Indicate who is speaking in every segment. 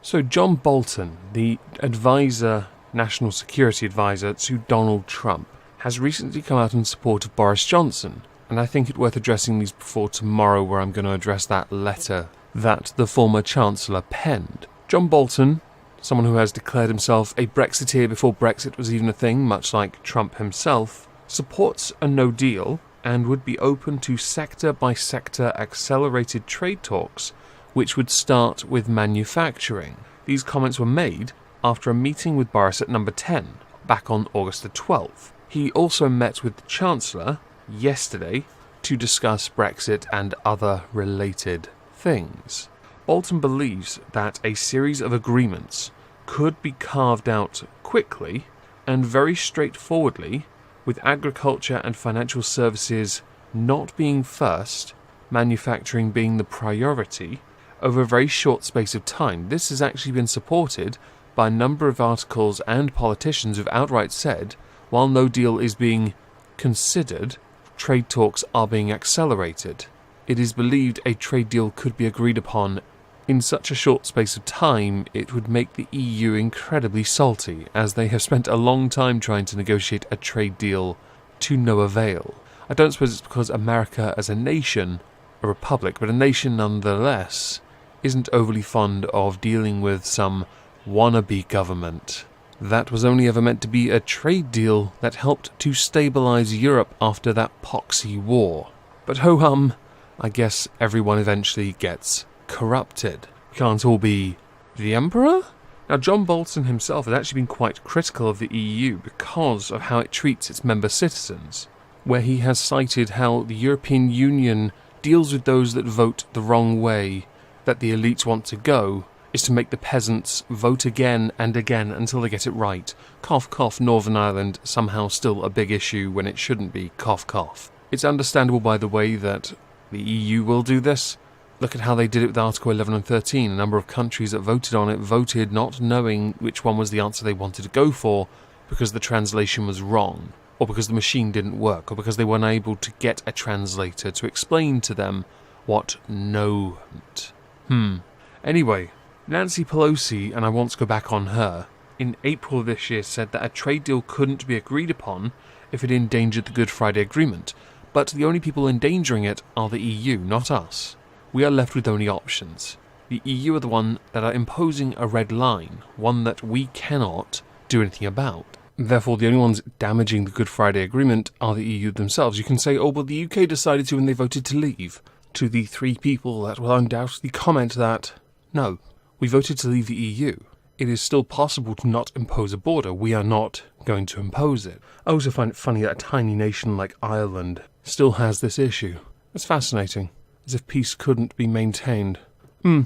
Speaker 1: So John Bolton, the national security advisor to Donald Trump, has recently come out in support of Boris Johnson, and I think it worth addressing these before tomorrow, where I'm going to address that letter that the former Chancellor penned. John Bolton, someone who has declared himself a Brexiteer before Brexit was even a thing, much like Trump himself, supports a no deal and would be open to sector-by-sector accelerated trade talks, which would start with manufacturing. These comments were made after a meeting with Boris at number 10, back on August the 12th. He also met with the Chancellor yesterday to discuss Brexit and other related things. Bolton believes that a series of agreements could be carved out quickly and very straightforwardly, with agriculture and financial services not being first, manufacturing being the priority, over a very short space of time. This has actually been supported by a number of articles and politicians who've outright said, while no deal is being considered, trade talks are being accelerated. It is believed a trade deal could be agreed upon in such a short space of time. It would make the EU incredibly salty, as they have spent a long time trying to negotiate a trade deal to no avail. I don't suppose it's because America as a nation, a republic, but a nation nonetheless, isn't overly fond of dealing with some wannabe government. That was only ever meant to be a trade deal that helped to stabilise Europe after that poxy war. But ho-hum, I guess everyone eventually gets corrupted. We can't all be the Emperor? Now, John Bolton himself has actually been quite critical of the EU because of how it treats its member citizens, where he has cited how the European Union deals with those that vote the wrong way, that the elites want to go, is to make the peasants vote again and again until they get it right. Cough, cough, Northern Ireland, somehow still a big issue when it shouldn't be. Cough, cough. It's understandable, by the way, that the EU will do this. Look at how they did it with Article 11 and 13. A number of countries that voted on it voted not knowing which one was the answer they wanted to go for, because the translation was wrong, or because the machine didn't work, or because they weren't able to get a translator to explain to them what no meant. Anyway, Nancy Pelosi, and I want to go back on her, in April of this year said that a trade deal couldn't be agreed upon if it endangered the Good Friday Agreement, but the only people endangering it are the EU, not us. We are left with only options. The EU are the one that are imposing a red line, one that we cannot do anything about. Therefore, the only ones damaging the Good Friday Agreement are the EU themselves. You can say, oh, well, the UK decided to when they voted to leave. To the three people that will undoubtedly comment that, no, we voted to leave the EU. It is still possible to not impose a border. We are not going to impose it. I also find it funny that a tiny nation like Ireland still has this issue. It's fascinating. As if peace couldn't be maintained.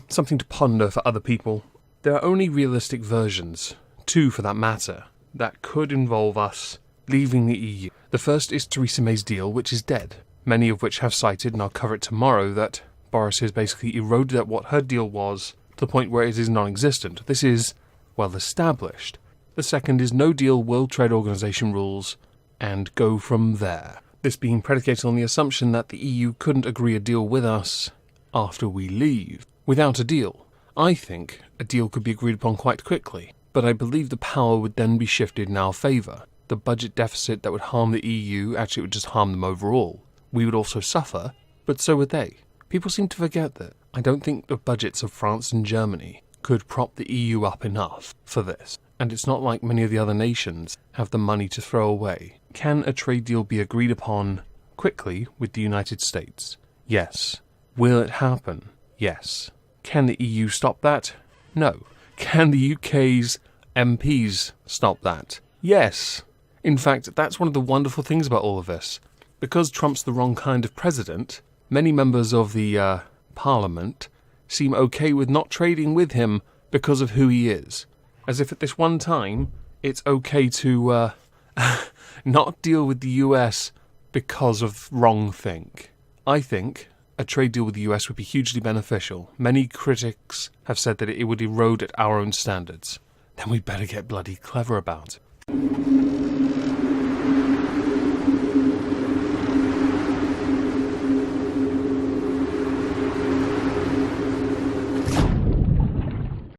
Speaker 1: Something to ponder for other people. There are only realistic versions, two for that matter, that could involve us leaving the EU. The first is Theresa May's deal, which is dead. Many of which have cited, and I'll cover it tomorrow, that Boris has basically eroded at what her deal was to the point where it is non-existent. This is well established. The second is no deal World Trade Organization rules, and go from there. This being predicated on the assumption that the EU couldn't agree a deal with us after we leave. Without a deal, I think a deal could be agreed upon quite quickly, but I believe the power would then be shifted in our favour. The budget deficit that would harm the EU, actually it would just harm them overall. We would also suffer, but so would they. People seem to forget that. I don't think the budgets of France and Germany could prop the EU up enough for this. And it's not like many of the other nations have the money to throw away. Can a trade deal be agreed upon quickly with the United States? Yes. Will it happen? Yes. Can the EU stop that? No. Can the UK's MPs stop that? Yes. In fact, that's one of the wonderful things about all of this. Because Trump's the wrong kind of president, many members of the Parliament seem okay with not trading with him because of who he is. As if at this one time, it's okay to not deal with the US because of wrongthink. I think a trade deal with the US would be hugely beneficial. Many critics have said that it would erode at our own standards. Then we'd better get bloody clever about it.